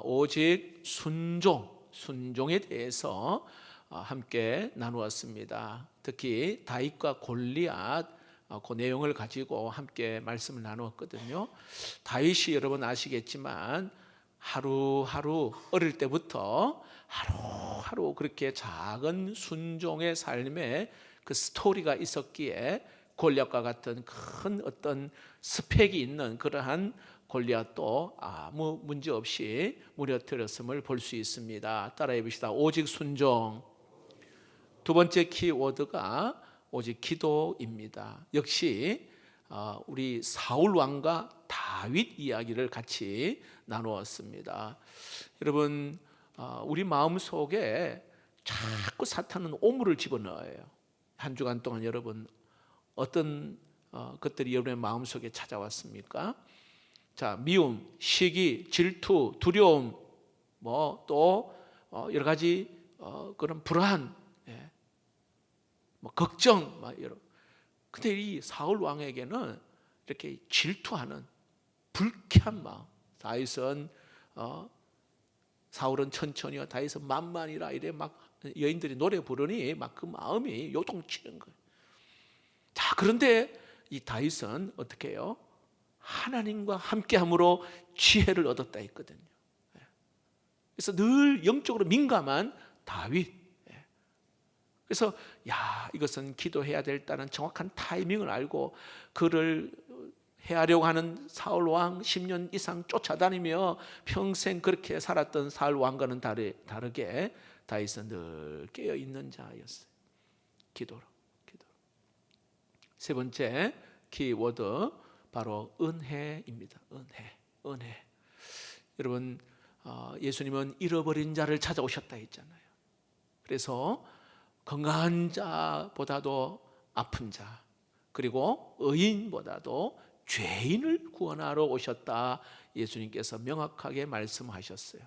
오직 순종에 대해서 함께 나누었습니다. 특히 다윗과 골리앗 그 내용을 가지고 함께 말씀을 나누었거든요. 다윗이 여러분 아시겠지만 하루하루 어릴 때부터 하루하루 그렇게 작은 순종의 삶에 그 스토리가 있었기에 골리앗과 같은 큰 어떤 스펙이 있는 그러한 골리앗도 아무 문제 없이 무너뜨렸음을 볼 수 있습니다. 따라해 봅시다. 오직 순종. 두 번째 키워드가 오직 기도입니다. 역시 우리 사울 왕과 다윗 이야기를 같이 나누었습니다. 여러분, 우리 마음속에 자꾸 사탄은 오물을 집어넣어요. 한 주간 동안 여러분 어떤 것들이 여러분의 마음속에 찾아왔습니까? 자, 미움, 시기, 질투, 두려움, 또 여러 가지 그런 불안, 걱정, 근데 이 사울 왕에게는 이렇게 질투하는 불쾌한 마음. 다윗은 사울은 천천히요, 다윗은 만만이라 이래 막 여인들이 노래 부르니 막 그 마음이 요동치는 거예요. 자, 그런데 이 다윗은 어떻게 해요? 하나님과 함께함으로 지혜를 얻었다 했거든요. 그래서 늘 영적으로 민감한 다윗. 그래서 이것은 기도해야 될다는 정확한 타이밍을 알고 그를 해하려고 하는 사울 왕 10년 이상 쫓아다니며 평생 그렇게 살았던 사울 왕과는 다르게 다윗은 늘 깨어 있는 자였어요. 기도로. 세 번째 키워드 바로 은혜입니다. 은혜. 여러분, 예수님은 잃어버린 자를 찾아오셨다 했잖아요. 그래서 건강한 자보다도 아픈 자, 그리고 의인보다도 죄인을 구원하러 오셨다 예수님께서 명확하게 말씀하셨어요.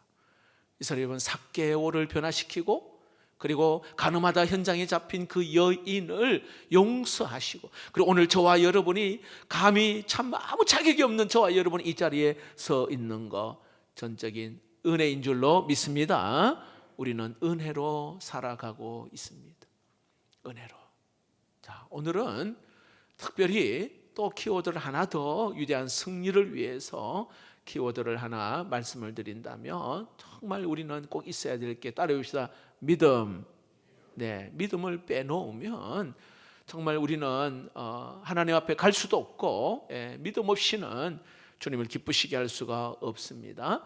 이스라엘 여러분, 삭개오를 변화시키고 그리고 가늠하다 현장에 잡힌 그 여인을 용서하시고, 그리고 오늘 저와 여러분이 감히 참 아무 자격이 없는 저와 여러분이 이 자리에 서 있는 거 전적인 은혜인 줄로 믿습니다. 우리는 은혜로 살아가고 있습니다. 은혜로. 자, 오늘은 특별히 또 키워드를 하나 더 위대한 승리를 위해서 키워드를 하나 말씀을 드린다면 정말 우리는 꼭 있어야 될 게 따라해봅시다. 믿음. 네, 믿음을 빼놓으면 정말 우리는 하나님 앞에 갈 수도 없고 믿음 없이는 주님을 기쁘시게 할 수가 없습니다.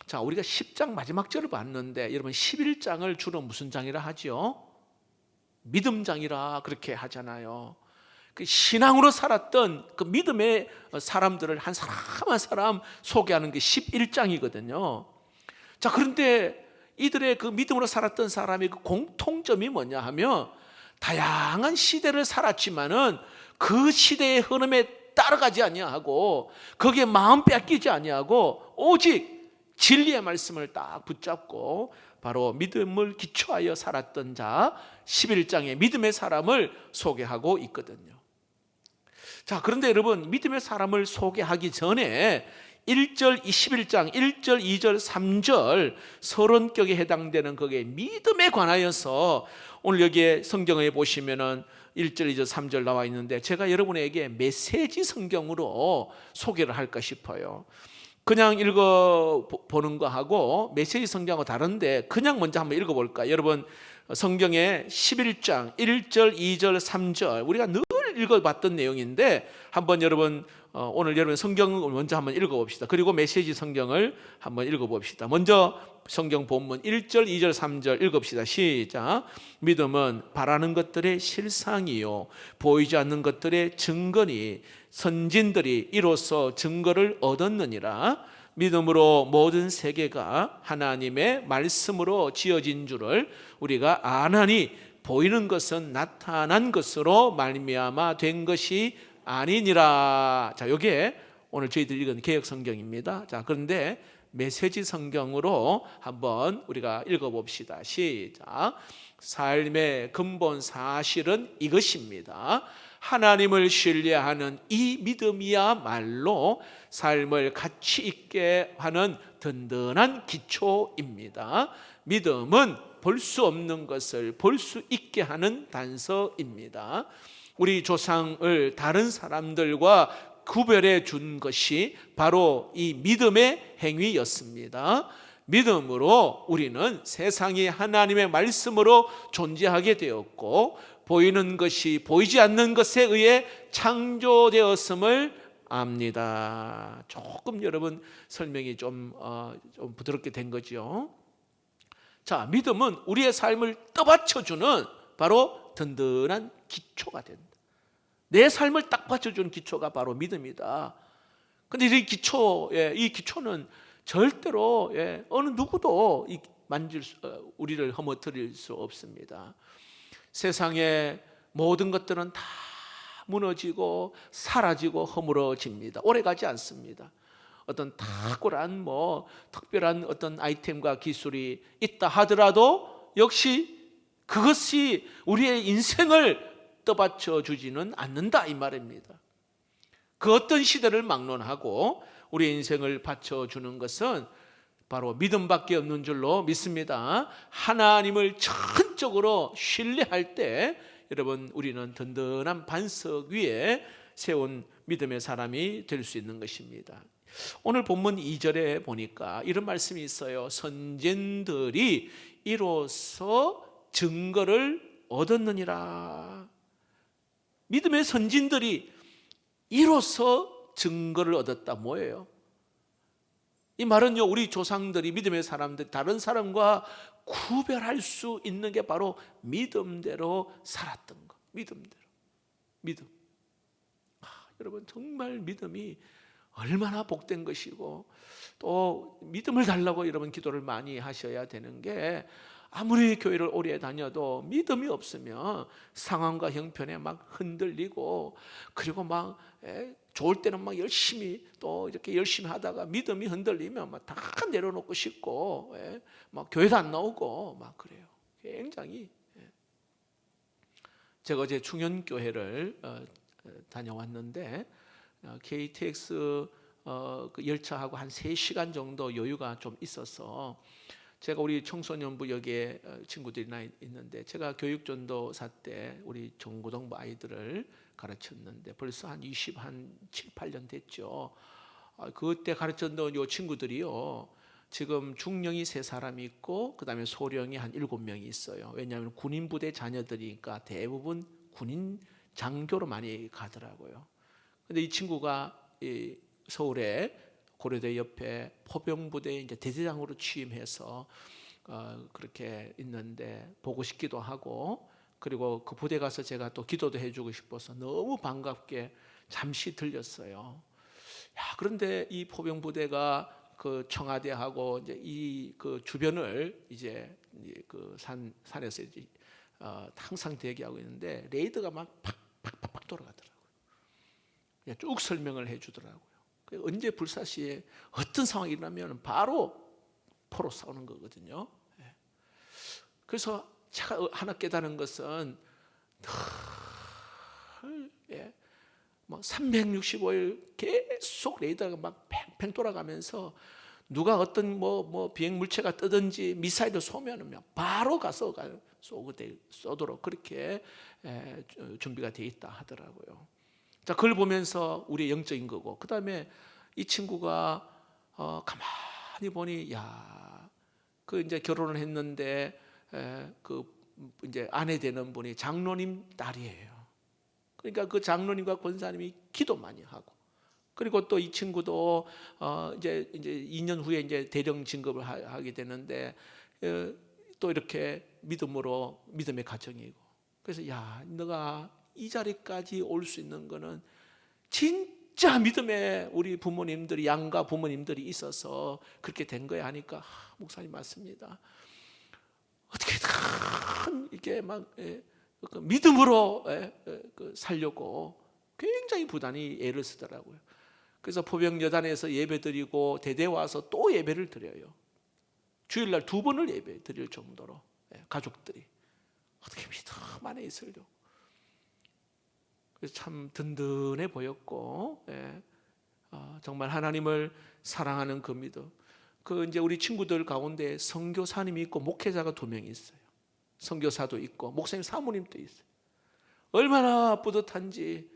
자, 우리가 10장 마지막 절을 봤는데 여러분 11장을 주로 무슨 장이라 하죠? 믿음장이라 그렇게 하잖아요. 그 신앙으로 살았던 그 믿음의 사람들을 한 사람 한 사람 소개하는 게 11장이거든요. 자, 그런데 이들의 그 믿음으로 살았던 사람의 그 공통점이 뭐냐 하면 다양한 시대를 살았지만은 그 시대의 흐름에 따라가지 아니하고 거기에 마음 뺏기지 아니하고 오직 진리의 말씀을 딱 붙잡고 바로 믿음을 기초하여 살았던 자 11장의 믿음의 사람을 소개하고 있거든요. 자, 그런데 여러분, 믿음의 사람을 소개하기 전에 1절 21장 1절 2절 3절 서론격에 해당되는 거기에 믿음에 관하여서 오늘 여기에 성경에 보시면은 1절 2절 3절 나와 있는데 제가 여러분에게 메시지 성경으로 소개를 할까 싶어요. 그냥 읽어보는 거하고 메시지 성경하고 다른데 그냥 먼저 한번 읽어볼까요? 여러분, 성경의 11장 1절 2절 3절 우리가 늘 읽어봤던 내용인데 한번 여러분 오늘 여러분 성경을 먼저 한번 읽어봅시다. 그리고 메시지 성경을 한번 읽어봅시다. 먼저 성경 본문 1절 2절 3절 읽읍시다. 시작. 믿음은 바라는 것들의 실상이요 보이지 않는 것들의 증거니 선진들이 이로써 증거를 얻었느니라. 믿음으로 모든 세계가 하나님의 말씀으로 지어진 줄을 우리가 아나니 보이는 것은 나타난 것으로 말미암아 된 것이 아니니라. 자, 여기에 오늘 저희들이 읽은 개역 성경입니다. 자, 그런데 메시지 성경으로 한번 우리가 읽어봅시다. 시작. 삶의 근본 사실은 이것입니다. 하나님을 신뢰하는 이 믿음이야말로 삶을 가치 있게 하는 든든한 기초입니다. 믿음은 볼 수 없는 것을 볼 수 있게 하는 단서입니다. 우리 조상을 다른 사람들과 구별해 준 것이 바로 이 믿음의 행위였습니다. 믿음으로 우리는 세상이 하나님의 말씀으로 존재하게 되었고, 보이는 것이 보이지 않는 것에 의해 창조되었음을 압니다. 조금 여러분 설명이 좀 부드럽게 된 거죠. 자, 믿음은 우리의 삶을 떠받쳐주는 바로 든든한 기초가 된다. 내 삶을 딱 받쳐주는 기초가 바로 믿음이다. 근데 이 기초는 절대로 어느 누구도 우리를 허물뜨릴 수 없습니다. 세상의 모든 것들은 다 무너지고 사라지고 허물어집니다. 오래가지 않습니다. 어떤 탁월한 특별한 어떤 아이템과 기술이 있다 하더라도 역시 그것이 우리의 인생을 떠받쳐 주지는 않는다 이 말입니다. 그 어떤 시대를 막론하고 우리의 인생을 받쳐주는 것은 바로 믿음밖에 없는 줄로 믿습니다. 하나님을 전적으로 신뢰할 때 여러분 우리는 든든한 반석 위에 세운 믿음의 사람이 될 수 있는 것입니다. 오늘 본문 2절에 보니까 이런 말씀이 있어요. 선진들이 이로써 증거를 얻었느니라. 믿음의 선진들이 이로써 증거를 얻었다. 뭐예요? 이 말은요, 우리 조상들이 믿음의 사람들 다른 사람과 구별할 수 있는 게 바로 믿음대로 살았던 거. 믿음. 여러분 정말 믿음이 얼마나 복된 것이고, 또 믿음을 달라고 여러분 기도를 많이 하셔야 되는 게, 아무리 교회를 오래 다녀도 믿음이 없으면 상황과 형편에 막 흔들리고, 그리고 막 좋을 때는 막 열심히 또 이렇게 열심히 하다가 믿음이 흔들리면 막 다 내려놓고 싶고, 막 교회도 안 나오고 막 그래요. 굉장히. 제가 어제 충현교회를 다녀왔는데 KTX 그 열차하고 한 3시간 정도 여유가 좀 있어서 제가 우리 청소년부 여기에 친구들이 있는데, 제가 교육전도사 때 우리 중고등부 아이들을 가르쳤는데 벌써 한 7, 8년 됐죠. 그때 가르쳤던 요 친구들이요, 지금 중령이 3사람이 있고 그 다음에 소령이 한 7명이 있어요. 왜냐하면 군인부대 자녀들이니까 대부분 군인 장교로 많이 가더라고요. 근데 이 친구가 서울에 고려대 옆에 포병부대에 이제 대대장으로 취임해서 그렇게 있는데 보고 싶기도 하고, 그리고 그 부대 가서 제가 또 기도도 해주고 싶어서 너무 반갑게 잠시 들렸어요. 그런데 이 포병부대가 그 청와대하고 이제 이 그 주변을 이제 그 산에서 이제 항상 대기하고 있는데 레이더가 막 팍팍팍 돌아가더라고요. 그냥 쭉 설명을 해주더라고요. 언제 불사시에 어떤 상황이 일어나면 바로 포로 싸우는 거거든요. 그래서 제가 하나 깨달은 것은 늘 365일 계속 레이더가 막 팽팽 돌아가면서 누가 어떤 비행 물체가 뜨든지 미사일을 쏘면 바로 가서 쏘도록 그렇게 준비가 돼 있다 하더라고요. 자, 그걸 보면서 우리의 영적인 거고, 그 다음에 이 친구가 가만히 보니, 그 이제 결혼을 했는데 그 이제 아내 되는 분이 장로님 딸이에요. 그러니까 그 장로님과 권사님이 기도 많이 하고, 그리고 또 이 친구도 이제 2년 후에 이제 대령 진급을 하게 되는데 또 이렇게 믿음의 가정이고, 그래서 너가 이 자리까지 올 수 있는 거는 진짜 믿음의 우리 부모님들이, 양가 부모님들이 있어서 그렇게 된 거야 하니까, 목사님 맞습니다. 어떻게든 이렇게 막 믿음으로 살려고 굉장히 부단히 애를 쓰더라고요. 그래서 포병여단에서 예배드리고 대대 와서 또 예배를 드려요. 주일날 2번을 예배 드릴 정도로 가족들이 어떻게 믿음 안에 있으려고. 그래서 참 든든해 보였고, 정말 하나님을 사랑하는 그 믿음. 그 이제 우리 친구들 가운데 선교사님이 있고 목회자가 2명이 있어요. 선교사도 있고 목사님 사모님도 있어요. 얼마나 뿌듯한지.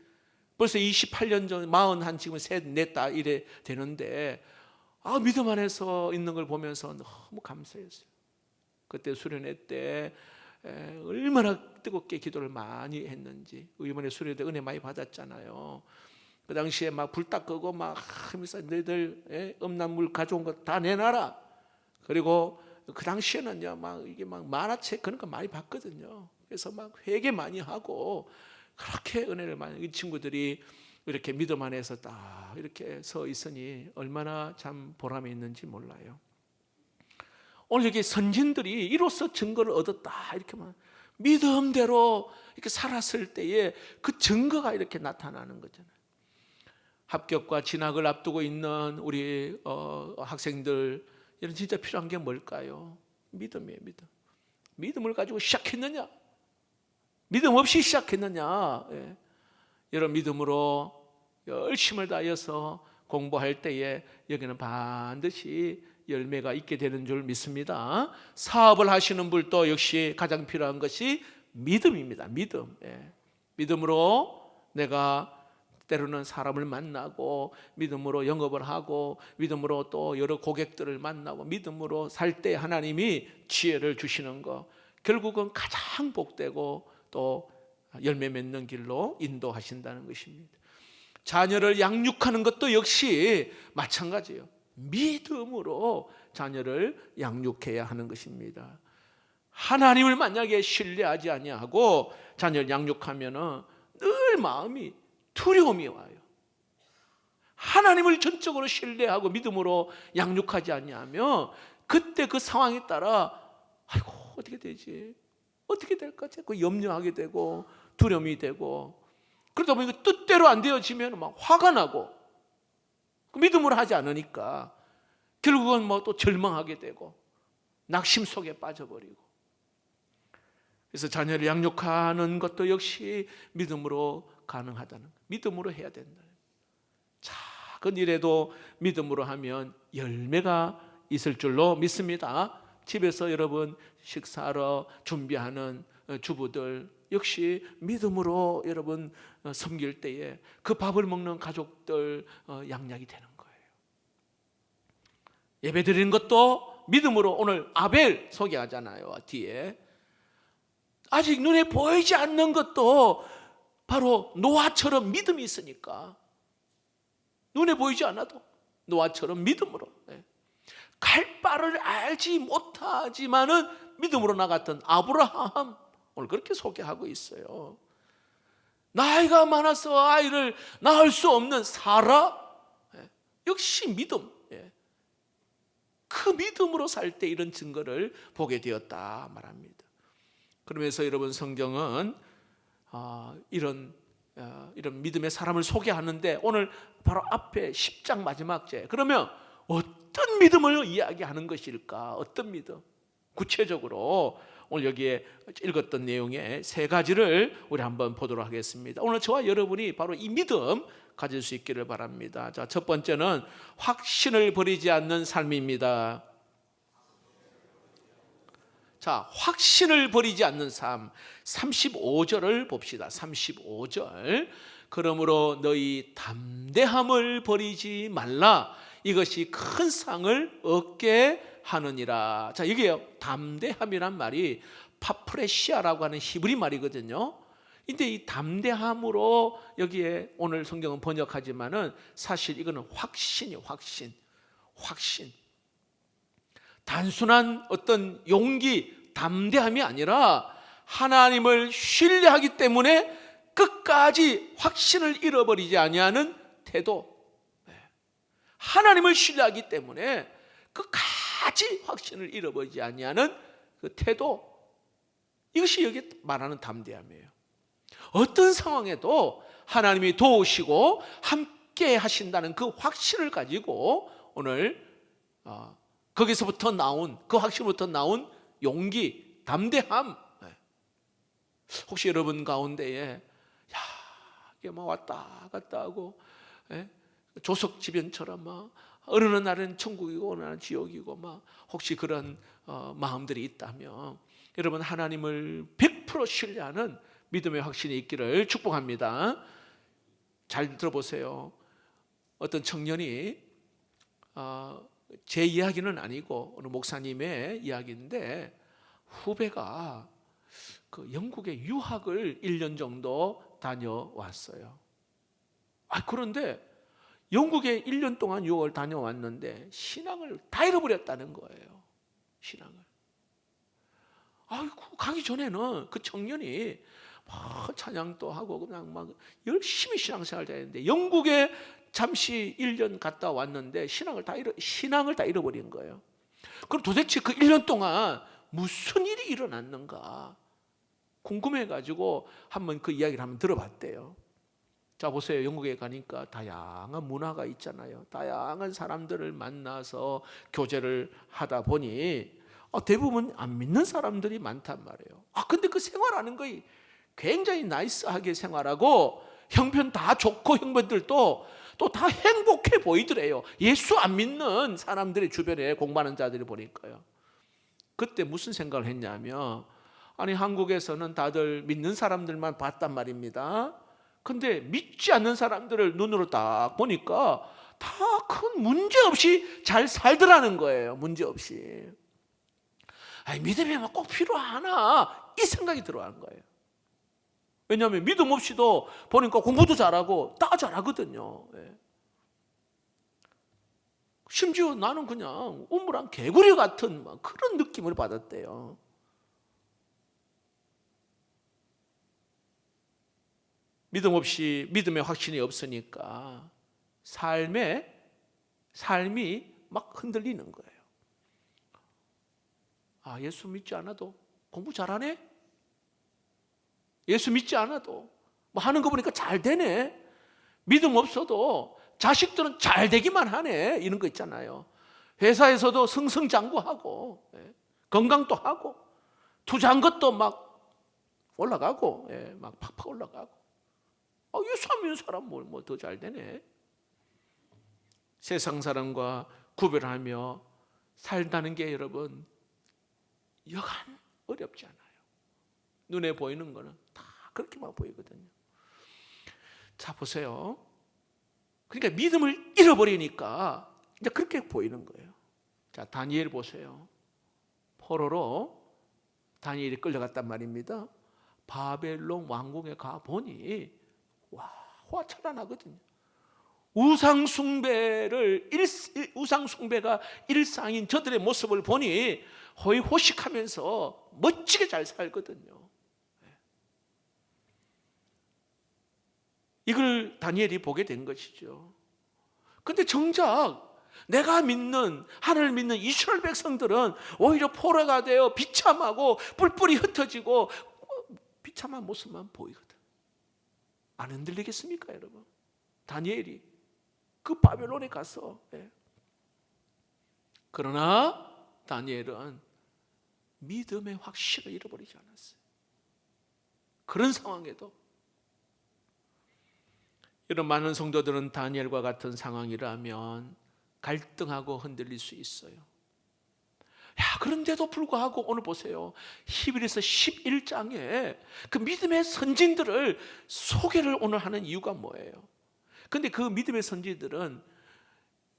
벌써 28년 전 41 지금 셋 넷다 이래 되는데 믿음 안에서 있는 걸 보면서 너무 감사했어요. 그때 수련회 때 얼마나 뜨겁게 기도를 많이 했는지. 이번에 수련회 때 은혜 많이 받았잖아요. 그 당시에 막 불 딱 끄고 막 하면서 너희들 음란물 가져온 거 다 내놔라. 그리고 그 당시에는요 막 이게 막 만화책 그런 거 많이 봤거든요. 그래서 막 회개 많이 하고 그렇게 은혜를 많이. 이 친구들이 이렇게 믿음 안에서 딱 이렇게 서 있으니 얼마나 참 보람이 있는지 몰라요. 오늘 여기 선진들이 이로써 증거를 얻었다 이렇게만 믿음대로 이렇게 살았을 때에 그 증거가 이렇게 나타나는 거잖아요. 합격과 진학을 앞두고 있는 우리 학생들, 이런 진짜 필요한 게 뭘까요? 믿음이에요. 믿음. 믿음을 가지고 시작했느냐? 믿음 없이 시작했느냐? 이런 믿음으로 열심을 다해서 공부할 때에 여기는 반드시 열매가 있게 되는 줄 믿습니다. 사업을 하시는 분도 역시 가장 필요한 것이 믿음입니다. 믿음. 믿음으로 내가 때로는 사람을 만나고, 믿음으로 영업을 하고, 믿음으로 또 여러 고객들을 만나고, 믿음으로 살 때 하나님이 지혜를 주시는 것, 결국은 가장 복되고 또 열매 맺는 길로 인도하신다는 것입니다. 자녀를 양육하는 것도 역시 마찬가지예요. 믿음으로 자녀를 양육해야 하는 것입니다. 하나님을 만약에 신뢰하지 아니하고 자녀를 양육하면은 늘 마음이 두려움이 와요. 하나님을 전적으로 신뢰하고 믿음으로 양육하지 아니하면 그때 그 상황에 따라 아이고 어떻게 되지? 어떻게 될까? 자꾸 염려하게 되고 두려움이 되고, 그러다 보니까 뜻대로 안 되어지면 막 화가 나고, 믿음으로 하지 않으니까 결국은 뭐 또 절망하게 되고 낙심 속에 빠져버리고. 그래서 자녀를 양육하는 것도 역시 믿음으로 가능하다는, 믿음으로 해야 된다. 작은 일에도 믿음으로 하면 열매가 있을 줄로 믿습니다. 집에서 여러분 식사하러 준비하는 주부들 역시 믿음으로 여러분 섬길 때에 그 밥을 먹는 가족들 양약이 되는 거예요. 예배 드리는 것도 믿음으로. 오늘 아벨 소개하잖아요. 뒤에 아직 눈에 보이지 않는 것도 바로 노아처럼 믿음이 있으니까, 눈에 보이지 않아도 노아처럼 믿음으로, 갈 바를 알지 못하지만은 믿음으로 나갔던 아브라함, 오늘 그렇게 소개하고 있어요. 나이가 많아서 아이를 낳을 수 없는 사라, 역시 믿음. 그 믿음으로 살 때 이런 증거를 보게 되었다 말합니다. 그러면서 여러분 성경은 이런 믿음의 사람을 소개하는데, 오늘 바로 앞에 10장 마지막 제, 그러면 어떤 믿음을 이야기하는 것일까? 어떤 믿음? 구체적으로 오늘 여기에 읽었던 내용의 3가지를 우리 한번 보도록 하겠습니다. 오늘 저와 여러분이 바로 이 믿음 가질 수 있기를 바랍니다. 자, 첫 번째는 확신을 버리지 않는 삶입니다. 자, 확신을 버리지 않는 삶. 35절을 봅시다. 35절. 그러므로 너희 담대함을 버리지 말라. 이것이 큰 상을 얻게 하느니라. 자, 여기에요. 담대함이란 말이 파프레시아라고 하는 히브리 말이거든요. 근데 이 담대함으로 여기에 오늘 성경은 번역하지만은 사실 이거는 확신이에요. 확신. 단순한 어떤 용기, 담대함이 아니라 하나님을 신뢰하기 때문에 끝까지 확신을 잃어버리지 아니하는 태도. 하나님을 신뢰하기 때문에 끝까지 확신을 잃어버리지 아니하는 그 태도. 이것이 여기 말하는 담대함이에요. 어떤 상황에도 하나님이 도우시고 함께 하신다는 그 확신을 가지고 오늘 거기서부터 나온, 그 확신부터 나온 용기, 담대함. 혹시 여러분 가운데에 이게 막 왔다 갔다 하고, 예? 조석지변처럼 막 어느 날은 천국이고 어느 날은 지옥이고, 막 혹시 그런 마음들이 있다면 여러분, 하나님을 100% 신뢰하는 믿음의 확신이 있기를 축복합니다. 잘 들어보세요. 어떤 청년이, 제 이야기는 아니고 어느 목사님의 이야기인데, 후배가 그 영국에 유학을 1년 정도 다녀왔어요. 그런데 영국에 1년 동안 유학을 다녀왔는데 신앙을 다 잃어버렸다는 거예요. 신앙을. 가기 전에는 그 청년이 막 찬양도 하고 그냥 막 열심히 신앙생활을 했는데, 영국에 잠시 1년 갔다 왔는데 신앙을 다 잃어버린 거예요. 그럼 도대체 그 1년 동안 무슨 일이 일어났는가 궁금해가지고 한번 그 이야기를 한번 들어봤대요. 자, 보세요. 영국에 가니까 다양한 문화가 있잖아요. 다양한 사람들을 만나서 교제를 하다 보니 대부분 안 믿는 사람들이 많단 말이에요. 근데 그 생활하는 거이 굉장히 나이스하게 생활하고, 형편 다 좋고 형편들도 또 다 행복해 보이더래요. 예수 안 믿는 사람들이 주변에 공부하는 자들이 보니까요. 그때 무슨 생각을 했냐면, 한국에서는 다들 믿는 사람들만 봤단 말입니다. 근데 믿지 않는 사람들을 눈으로 딱 보니까 다 큰 문제 없이 잘 살더라는 거예요. 문제 없이. 믿음이 꼭 필요하나, 이 생각이 들어가는 거예요. 왜냐하면 믿음 없이도 보니까 공부도 잘하고 다 잘하거든요. 심지어 나는 그냥 우물한 개구리 같은 그런 느낌을 받았대요. 믿음 없이, 믿음의 확신이 없으니까 삶이 막 흔들리는 거예요. 예수 믿지 않아도 공부 잘하네? 예수 믿지 않아도 하는 거 보니까 잘 되네? 믿음 없어도 자식들은 잘 되기만 하네? 이런 거 있잖아요. 회사에서도 승승장구하고, 건강도 하고, 투자한 것도 막 올라가고, 막 팍팍 올라가고. 예수 안 믿는 사람 더 잘 되네? 세상 사람과 구별하며 살다는 게 여러분 여간 어렵지 않아요. 눈에 보이는 거는 다 그렇게만 보이거든요. 자, 보세요. 그러니까 믿음을 잃어버리니까 이제 그렇게 보이는 거예요. 자, 다니엘 보세요. 포로로 다니엘이 끌려갔단 말입니다. 바벨론 왕궁에 가보니 화천하거든요. 우상숭배가 일상인 저들의 모습을 보니 호의호식하면서 멋지게 잘 살거든요. 이걸 다니엘이 보게 된 것이죠. 그런데 정작 내가 믿는, 하나님을 믿는 이스라엘 백성들은 오히려 포로가 되어 비참하고 뿔뿔이 흩어지고 비참한 모습만 보이거든. 안 흔들리겠습니까, 여러분? 다니엘이 그 바벨론에 가서. 그러나 다니엘은 믿음의 확신을 잃어버리지 않았어요. 그런 상황에도 이런 많은 성도들은 다니엘과 같은 상황이라면 갈등하고 흔들릴 수 있어요. 그런데도 불구하고 오늘 보세요. 히브리서 11장에 그 믿음의 선진들을 소개를 오늘 하는 이유가 뭐예요? 근데 그 믿음의 선지들은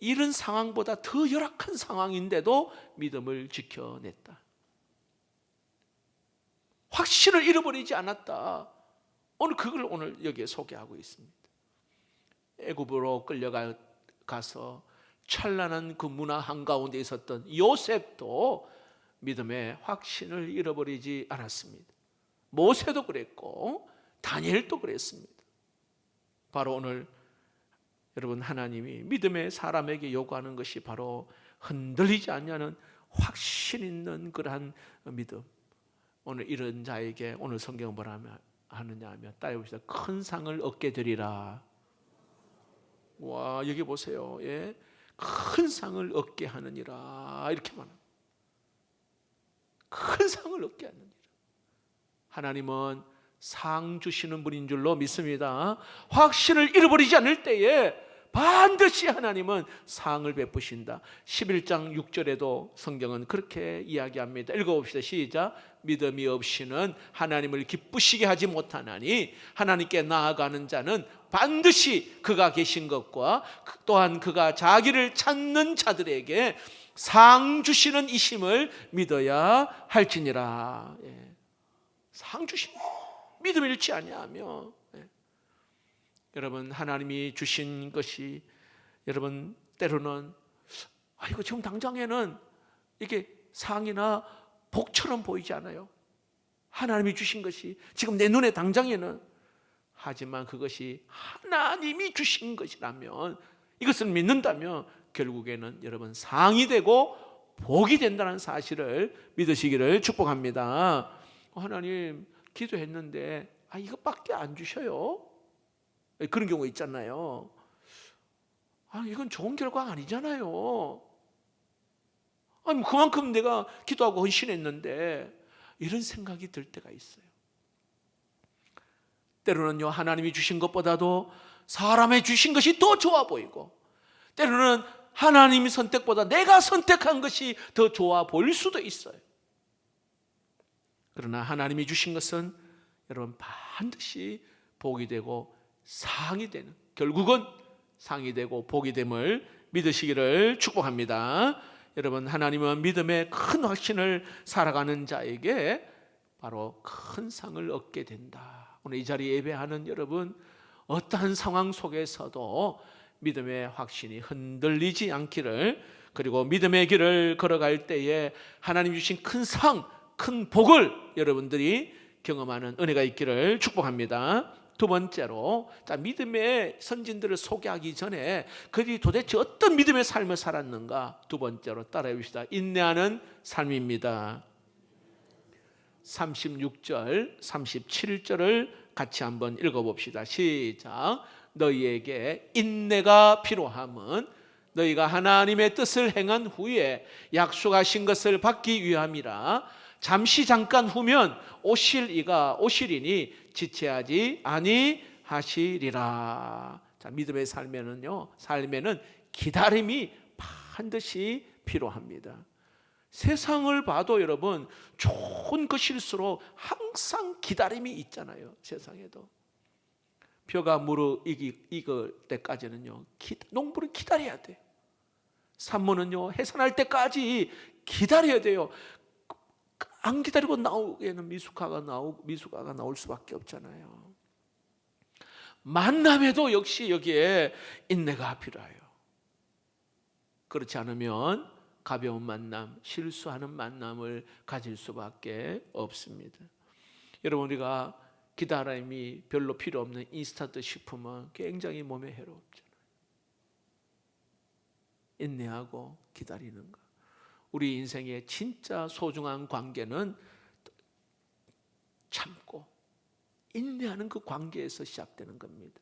이런 상황보다 더 열악한 상황인데도 믿음을 지켜냈다. 확신을 잃어버리지 않았다. 오늘 여기에 소개하고 있습니다. 애굽으로 끌려가서 찬란한 그 문화 한가운데 있었던 요셉도 믿음의 확신을 잃어버리지 않았습니다. 모세도 그랬고 다니엘도 그랬습니다. 바로 오늘 여러분, 하나님이 믿음의 사람에게 요구하는 것이 바로 흔들리지 않냐는 확신 있는 그러한 믿음. 오늘 이런 자에게 오늘 성경은 뭐라 하느냐 하면, 따라해봅시다. 큰 상을 얻게 되리라. 와, 여기 보세요. 큰 상을 얻게 하느니라, 이렇게 말합니다. 큰 상을 얻게 하느니라. 하나님은 상 주시는 분인 줄로 믿습니다. 확신을 잃어버리지 않을 때에 반드시 하나님은 상을 베푸신다. 11장 6절에도 성경은 그렇게 이야기합니다. 읽어봅시다. 시작. 믿음이 없이는 하나님을 기쁘시게 하지 못하나니 하나님께 나아가는 자는 반드시 그가 계신 것과 또한 그가 자기를 찾는 자들에게 상 주시는 이심을 믿어야 할지니라. 상 주시는 믿음을 잃지 아니하며, 여러분 하나님이 주신 것이 여러분 때로는 이거 지금 당장에는 이게 상이나 복처럼 보이지 않아요. 하나님이 주신 것이 지금 내 눈에 당장에는, 하지만 그것이 하나님이 주신 것이라면, 이것을 믿는다면 결국에는 여러분 상이 되고 복이 된다는 사실을 믿으시기를 축복합니다. 하나님 기도했는데 이것밖에 안 주셔요? 그런 경우 있잖아요. 이건 좋은 결과가 아니잖아요. 그만큼 내가 기도하고 헌신했는데, 이런 생각이 들 때가 있어요. 때로는요, 하나님이 주신 것보다도 사람이 주신 것이 더 좋아 보이고, 때로는 하나님의 선택보다 내가 선택한 것이 더 좋아 보일 수도 있어요. 그러나 하나님이 주신 것은 여러분 반드시 복이 되고 상이 되는, 결국은 상이 되고 복이 됨을 믿으시기를 축복합니다. 여러분 하나님은 믿음의 큰 확신을 살아가는 자에게 바로 큰 상을 얻게 된다. 오늘 이 자리에 예배하는 여러분, 어떠한 상황 속에서도 믿음의 확신이 흔들리지 않기를, 그리고 믿음의 길을 걸어갈 때에 하나님 주신 큰 상, 큰 복을 여러분들이 경험하는 은혜가 있기를 축복합니다. 두 번째로, 믿음의 선진들을 소개하기 전에 그들이 도대체 어떤 믿음의 삶을 살았는가, 두 번째로 따라해 봅시다. 인내하는 삶입니다. 36절, 37절을 같이 한번 읽어봅시다. 시작. 너희에게 인내가 필요함은 너희가 하나님의 뜻을 행한 후에 약속하신 것을 받기 위함이라. 잠시 잠깐 후면 오시리니 지체하지 아니하시리라. 믿음의 삶에는 기다림이 반드시 필요합니다. 세상을 봐도 여러분 좋은 것일수록 항상 기다림이 있잖아요. 세상에도 벼가 무르익을 때까지는요, 농부는 기다려야 돼요. 산모는요, 해산할 때까지 기다려야 돼요. 안 기다리고 나오기에는 미숙아가 나올 수밖에 없잖아요. 만남에도 역시 여기에 인내가 필요해요. 그렇지 않으면 가벼운 만남, 실수하는 만남을 가질 수밖에 없습니다. 여러분, 우리가 기다림이 별로 필요 없는 인스턴트 식품은 굉장히 몸에 해롭잖아요. 인내하고 기다리는 것. 우리 인생의 진짜 소중한 관계는 참고 인내하는 그 관계에서 시작되는 겁니다.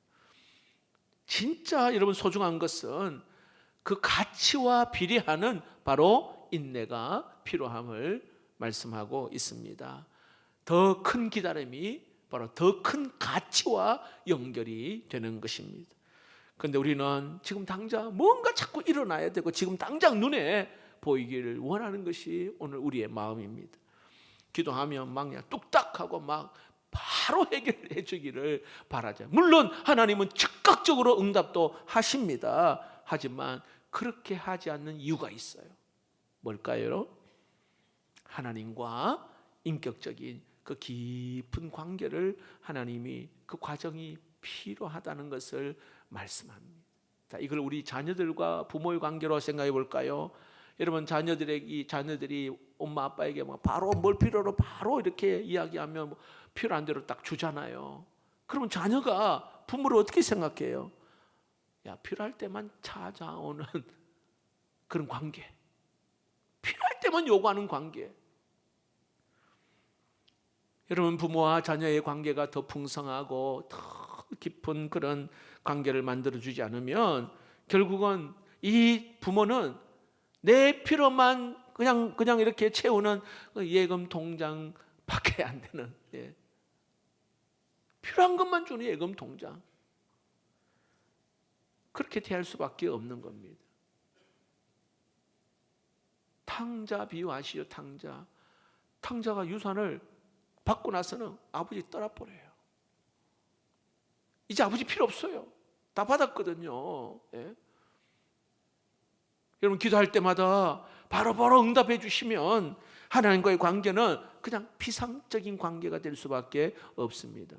진짜 여러분 소중한 것은 그 가치와 비례하는 바로 인내가 필요함을 말씀하고 있습니다. 더 큰 기다림이 바로 더 큰 가치와 연결이 되는 것입니다. 그런데 우리는 지금 당장 뭔가 자꾸 일어나야 되고 지금 당장 눈에 보이기를 원하는 것이 오늘 우리의 마음입니다. 기도하면 막 그냥 뚝딱하고 막 바로 해결해 주기를 바라죠. 물론 하나님은 즉각적으로 응답도 하십니다. 하지만 그렇게 하지 않는 이유가 있어요. 뭘까요? 하나님과 인격적인 그 깊은 관계를 하나님이 그 과정이 필요하다는 것을 말씀합니다. 자, 이걸 우리 자녀들과 부모의 관계로 생각해 볼까요? 여러분, 자녀들이 엄마 아빠에게 바로 뭘 필요로 바로 이렇게 이야기하면 필요한 대로 딱 주잖아요. 그러면 자녀가 부모를 어떻게 생각해요? 필요할 때만 찾아오는 그런 관계, 필요할 때만 요구하는 관계. 여러분, 부모와 자녀의 관계가 더 풍성하고 더 깊은 그런 관계를 만들어주지 않으면 결국은 이 부모는 내 필요만 그냥 이렇게 채우는 예금 통장밖에 안 되는, 필요한 것만 주는 예금 통장. 그렇게 대할 수밖에 없는 겁니다. 탕자 비유하시오. 탕자가 유산을 받고 나서는 아버지 떠나버려요. 이제 아버지 필요 없어요. 다 받았거든요. 예? 여러분 기도할 때마다 바로바로 응답해 주시면 하나님과의 관계는 그냥 피상적인 관계가 될 수밖에 없습니다.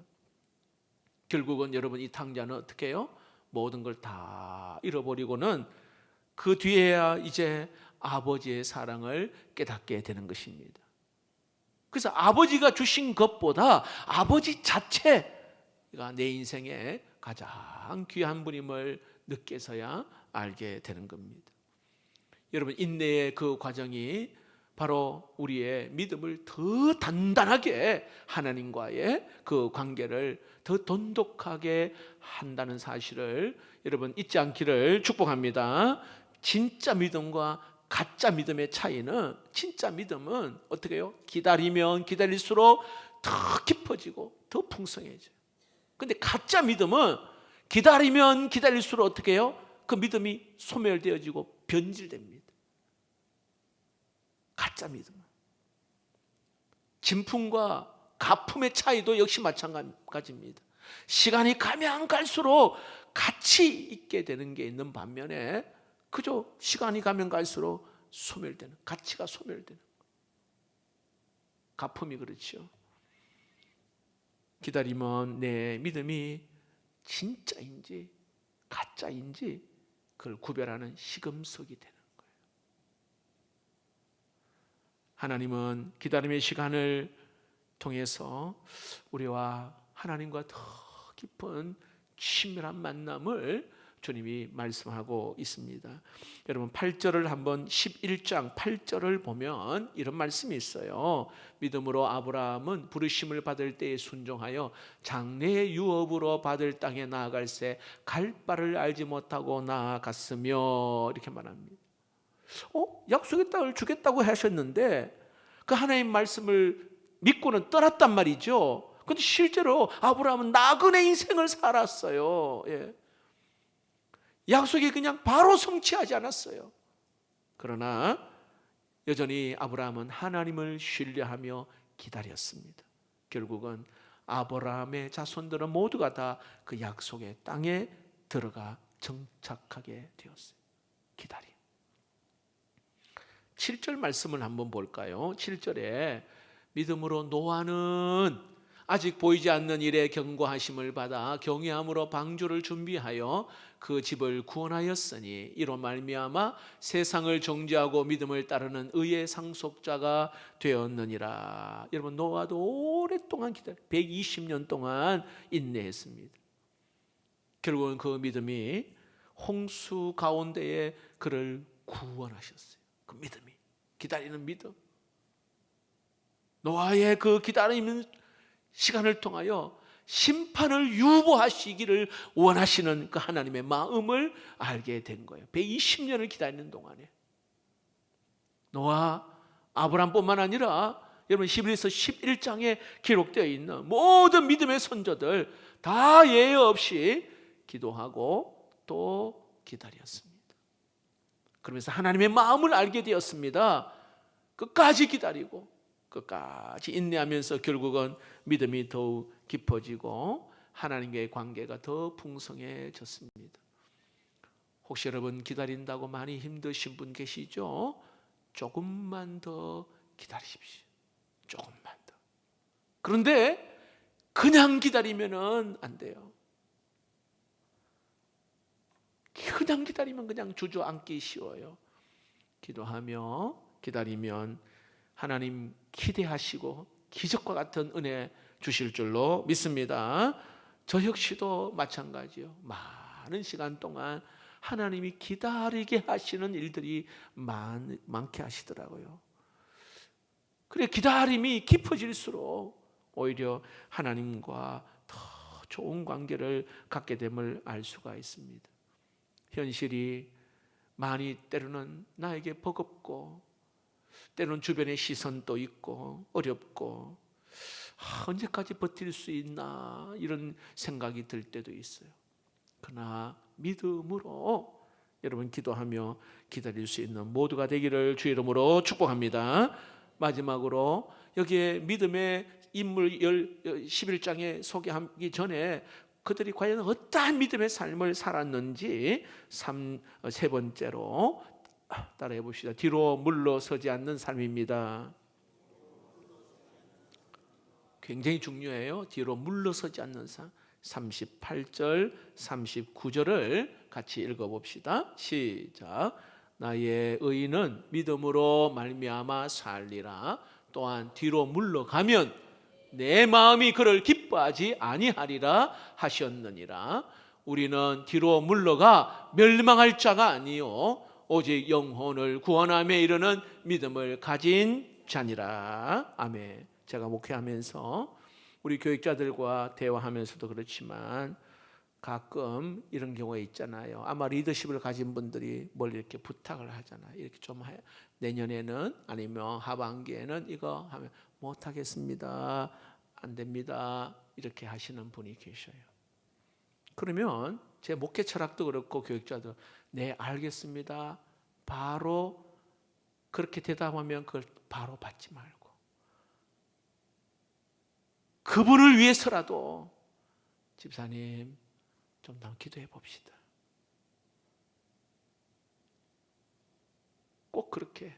결국은 여러분 이 탕자는 어떻게 해요? 모든 걸 다 잃어버리고는 그 뒤에야 이제 아버지의 사랑을 깨닫게 되는 것입니다. 그래서 아버지가 주신 것보다 아버지 자체가 내 인생의 가장 귀한 분임을 느껴서야 알게 되는 겁니다. 여러분 인내의 그 과정이 바로 우리의 믿음을 더 단단하게 하나님과의 그 관계를 더 돈독하게 한다는 사실을 여러분 잊지 않기를 축복합니다. 진짜 믿음과 가짜 믿음의 차이는, 진짜 믿음은 어떻게 해요? 기다리면 기다릴수록 더 깊어지고 더 풍성해져요. 근데 가짜 믿음은 기다리면 기다릴수록 어떻게 해요? 그 믿음이 소멸되어지고 변질됩니다. 가짜 믿음은. 진품과 가품의 차이도 역시 마찬가지입니다. 시간이 가면 갈수록 가치 있게 되는 게 있는 반면에 그저 시간이 가면 갈수록 소멸되는, 가치가 소멸되는 가품이 그렇죠. 기다리면 내 믿음이 진짜인지 가짜인지 그걸 구별하는 시금석이 되는 거예요. 하나님은 기다림의 시간을 통해서 우리와 하나님과 더 깊은 친밀한 만남을 주님이 말씀하고 있습니다. 여러분 8절을 한번 11장 8절을 보면 이런 말씀이 있어요. 믿음으로 아브라함은 부르심을 받을 때에 순종하여 장래의 유업으로 받을 땅에 나아갈새 갈 바를 알지 못하고 나아갔으며 이렇게 말합니다. 약속의 땅을 주겠다고 하셨는데 그 하나님 말씀을 믿고는 떠났단 말이죠. 그런데 실제로 아브라함은 나그네 인생을 살았어요. 예. 약속이 그냥 바로 성취하지 않았어요. 그러나 여전히 아브라함은 하나님을 신뢰하며 기다렸습니다. 결국은 아브라함의 자손들은 모두가 다 그 약속의 땅에 들어가 정착하게 되었어요. 기다림. 7절 말씀을 한번 볼까요? 7절에 믿음으로 노아는 아직 보이지 않는 일에 경고하심을 받아 경외함으로 방주를 준비하여 그 집을 구원하였으니 이로 말미암아 세상을 정죄하고 믿음을 따르는 의의 상속자가 되었느니라. 여러분 노아도 오랫동안 120년 동안 인내했습니다. 결국은 그 믿음이 홍수 가운데에 그를 구원하셨어요. 그 믿음이, 기다리는 믿음. 노아의 그 기다리는 시간을 통하여 심판을 유보하시기를 원하시는 그 하나님의 마음을 알게 된 거예요. 120년을 기다리는 동안에 노아, 아브람뿐만 아니라 여러분 히브리서 11장에 기록되어 있는 모든 믿음의 선조들 다 예외 없이 기도하고 또 기다렸습니다. 그러면서 하나님의 마음을 알게 되었습니다. 끝까지 기다리고 끝까지 인내하면서 결국은 믿음이 더욱 깊어지고 하나님과의 관계가 더 풍성해졌습니다. 혹시 여러분 기다린다고 많이 힘드신 분 계시죠? 조금만 더 기다리십시오. 조금만 더. 그런데 그냥 기다리면 안 돼요. 그냥 기다리면 그냥 주저앉기 쉬워요. 기도하며 기다리면 하나님 기대하시고 기적과 같은 은혜 주실 줄로 믿습니다. 저 역시도 마찬가지요. 많은 시간 동안 하나님이 기다리게 하시는 일들이 많게 하시더라고요. 그래 기다림이 깊어질수록 오히려 하나님과 더 좋은 관계를 갖게 됨을 알 수가 있습니다. 현실이 많이 때로는 나에게 버겁고 때로는 주변의 시선도 있고 어렵고 언제까지 버틸 수 있나 이런 생각이 들 때도 있어요. 그러나 믿음으로 여러분 기도하며 기다릴 수 있는 모두가 되기를 주의 이름으로 축복합니다. 마지막으로 여기에 믿음의 인물 11장에 소개하기 전에 그들이 과연 어떠한 믿음의 삶을 살았는지 세 번째로 따라해 봅시다. 뒤로 물러서지 않는 삶입니다. 굉장히 중요해요. 뒤로 물러서지 않는 삶. 38절, 39절을 같이 읽어봅시다. 시작. 나의 의인은 믿음으로 말미암아 살리라. 또한 뒤로 물러가면 내 마음이 그를 기뻐하지 아니하리라 하셨느니라. 우리는 뒤로 물러가 멸망할 자가 아니요 오직 영혼을 구원함에 이르는 믿음을 가진 자니라. 아멘. 제가 목회하면서 우리 교육자들과 대화하면서도 그렇지만 가끔 이런 경우가 있잖아요. 아마 리더십을 가진 분들이 뭘 이렇게 부탁을 하잖아요. 이렇게 좀 내년에는 아니면 하반기에는 이거 하면 못하겠습니다. 안 됩니다. 이렇게 하시는 분이 계셔요. 그러면 제 목회 철학도 그렇고 교육자도 네 알겠습니다. 바로 그렇게 대답하면 그걸 바로 받지 말고 그분을 위해서라도 집사님 좀 더 기도해 봅시다. 꼭 그렇게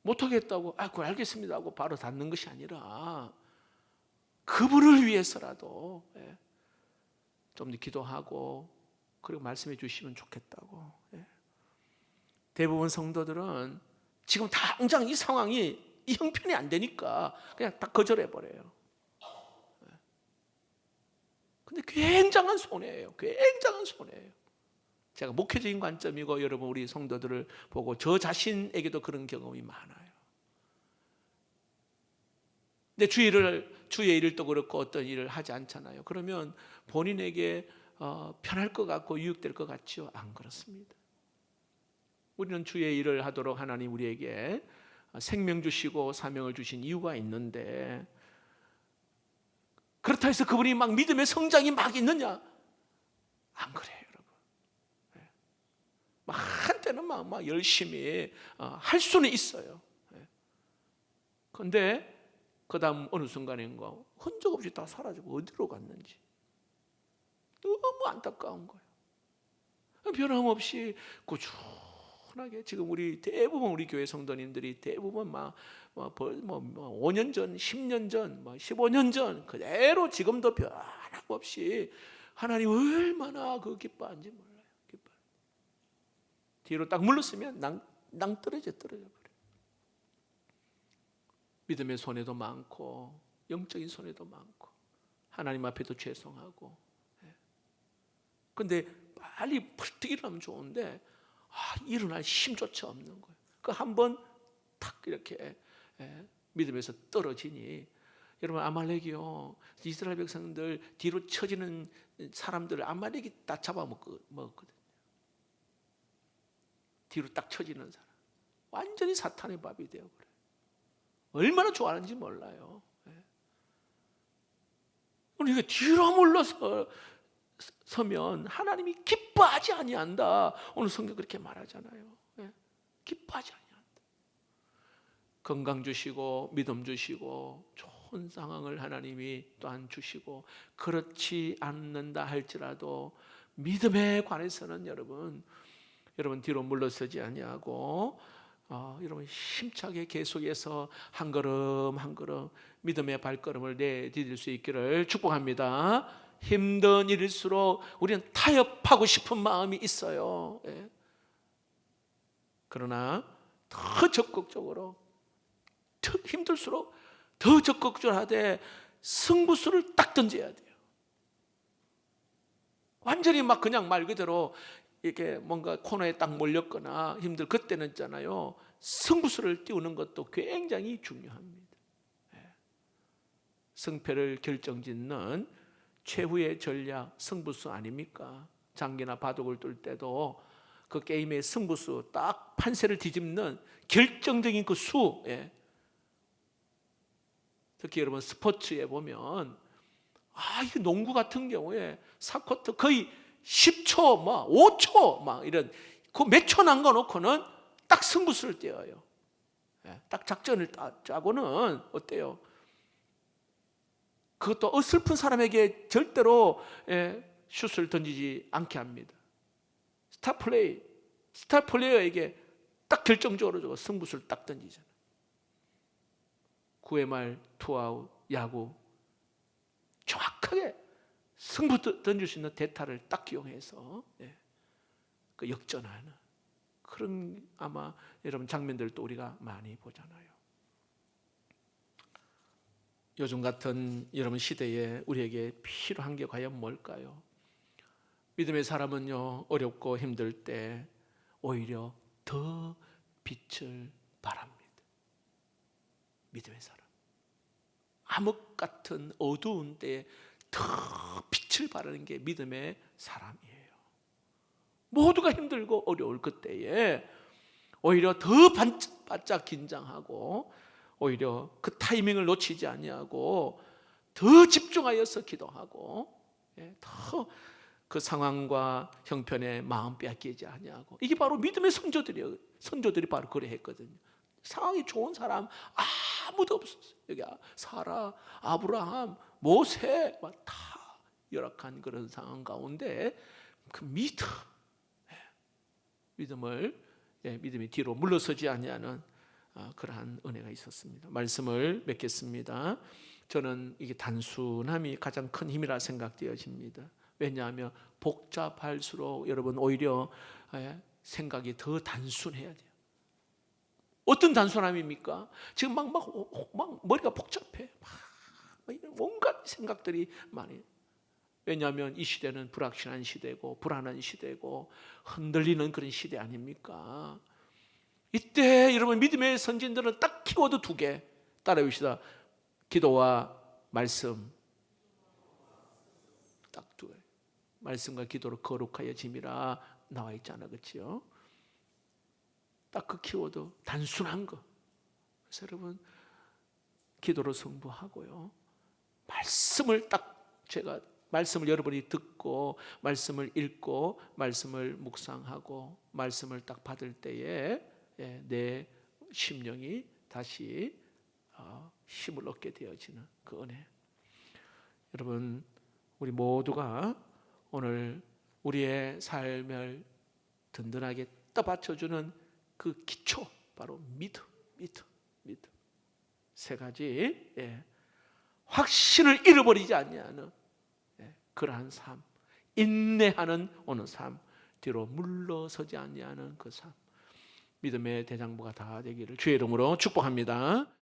못하겠다고 그걸 알겠습니다 하고 바로 닫는 것이 아니라 그분을 위해서라도 좀 더 기도하고 그리고 말씀해 주시면 좋겠다고. 대부분 성도들은 지금 당장 이 상황이 이 형편이 안 되니까 그냥 다 거절해 버려요. 근데 굉장한 손해예요. 굉장한 손해예요. 제가 목회적인 관점이고 여러분 우리 성도들을 보고 저 자신에게도 그런 경험이 많아요. 근데 주의 일을 또 그렇고 어떤 일을 하지 않잖아요. 그러면 본인에게 편할 것 같고 유익될 것 같지요? 안 그렇습니다. 우리는 주의 일을 하도록 하나님 우리에게 생명 주시고 사명을 주신 이유가 있는데 그렇다 해서 그분이 막 믿음의 성장이 막 있느냐? 안 그래요, 여러분. 막 한때는 막 열심히 할 수는 있어요. 그런데 그 다음 어느 순간인가 흔적 없이 다 사라지고 어디로 갔는지 너무 안타까운 거예요. 변함없이 꾸준하게 지금 우리 대부분 우리 교회 성도님들이 대부분 막 5년 전, 10년 전, 15년 전 그대로 지금도 변함없이 하나님 얼마나 기뻐하는지 몰라요. 기뻐요. 뒤로 딱 물렀으면 낭떠러져 버려요. 믿음의 손해도 많고 영적인 손해도 많고 하나님 앞에도 죄송하고. 그런데 빨리 벌떡 일어나면 좋은데 일어날 힘조차 없는 거예요. 그 한 번 탁 이렇게 믿음에서 떨어지니 여러분 아말렉이요 이스라엘 백성들 뒤로 쳐지는 사람들을 아말렉이 다 잡아먹거든요. 뒤로 딱 쳐지는 사람 완전히 사탄의 밥이 되어버려요. 얼마나 좋아하는지 몰라요. 우리가 뒤로 물러서 서면 하나님이 기뻐하지 아니한다. 오늘 성경 그렇게 말하잖아요. 기뻐하지 아니한다. 건강 주시고 믿음 주시고 좋은 상황을 하나님이 또한 주시고 그렇지 않는다 할지라도 믿음에 관해서는 여러분 뒤로 물러서지 아니하고 여러분 힘차게 계속해서 한 걸음 한 걸음 믿음의 발걸음을 내디딜 수 있기를 축복합니다. 힘든 일일수록 우리는 타협하고 싶은 마음이 있어요. 그러나 더 적극적으로 더 힘들수록 더 적극적으로 하되 승부수를 딱 던져야 돼요. 완전히 막 그냥 말 그대로 이렇게 뭔가 코너에 딱 몰렸거나 그때는 있잖아요. 승부수를 띄우는 것도 굉장히 중요합니다. 승패를 결정짓는 최후의 전략 승부수 아닙니까? 장기나 바둑을 둘 때도 그 게임의 승부수 딱 판세를 뒤집는 결정적인 그 수. 특히 여러분 스포츠에 보면 이 농구 같은 경우에 4쿼터 거의 10초, 5초 이런 그 몇 초 남겨 놓고는 딱 승부수를 띄어요. 딱 작전을 짜고는 어때요? 그것도 어설픈 사람에게 절대로 슛을 던지지 않게 합니다. 스타 플레이어에게 딱 결정적으로 승부수를 딱 던지잖아요. 9회 말 투아웃 야구 정확하게 승부 던질 수 있는 대타를 딱 기용해서 그 역전하는 그런 아마 여러분 장면들도 우리가 많이 보잖아요. 요즘 같은 여러분 시대에 우리에게 필요한 게 과연 뭘까요? 믿음의 사람은요, 어렵고 힘들 때 오히려 더 빛을 발합니다. 믿음의 사람. 암흑 같은 어두운 때에 더 빛을 발하는 게 믿음의 사람이에요. 모두가 힘들고 어려울 그때에 오히려 더 바짝 긴장하고 오히려 그 타이밍을 놓치지 아니하고 더 집중하여서 기도하고 더 그 상황과 형편에 마음 빼앗기지 아니하고 이게 바로 믿음의 선조들이에요. 선조들이 바로 그래 했거든요. 상황이 좋은 사람 아무도 없었어요. 여기 사라, 아브라함, 모세 다 열악한 그런 상황 가운데 그 믿음이 뒤로 물러서지 아니하는 그러한 은혜가 있었습니다. 말씀을 맺겠습니다. 저는 이게 단순함이 가장 큰 힘이라 생각되어집니다. 왜냐하면 복잡할수록 여러분 오히려 생각이 더 단순해야 돼요. 어떤 단순함입니까? 지금 막 머리가 복잡해. 온갖 생각들이 많이. 왜냐하면 이 시대는 불확실한 시대고 불안한 시대고 흔들리는 그런 시대 아닙니까? 이때 여러분 믿음의 선진들은 딱 키워드 2개 따라해봅시다. 기도와 말씀. 딱 2개. 말씀과 기도로 거룩하여짐이라 나와 있잖아, 그렇죠? 딱 그 키워드 단순한 거. 그래서 여러분 기도로 승부하고요. 제가 말씀을 여러분이 듣고 말씀을 읽고 말씀을 묵상하고 말씀을 딱 받을 때에 내 심령이 다시 힘을 얻게 되어지는 그 은혜. 여러분 우리 모두가 오늘 우리의 삶을 든든하게 떠받쳐주는 그 기초 바로 믿음. 3가지 확신을 잃어버리지 아니하는 그러한 삶, 인내하는 어느 삶, 뒤로 물러서지 아니하는 그 삶, 믿음의 대장부가 다 되기를 주의 이름으로 축복합니다.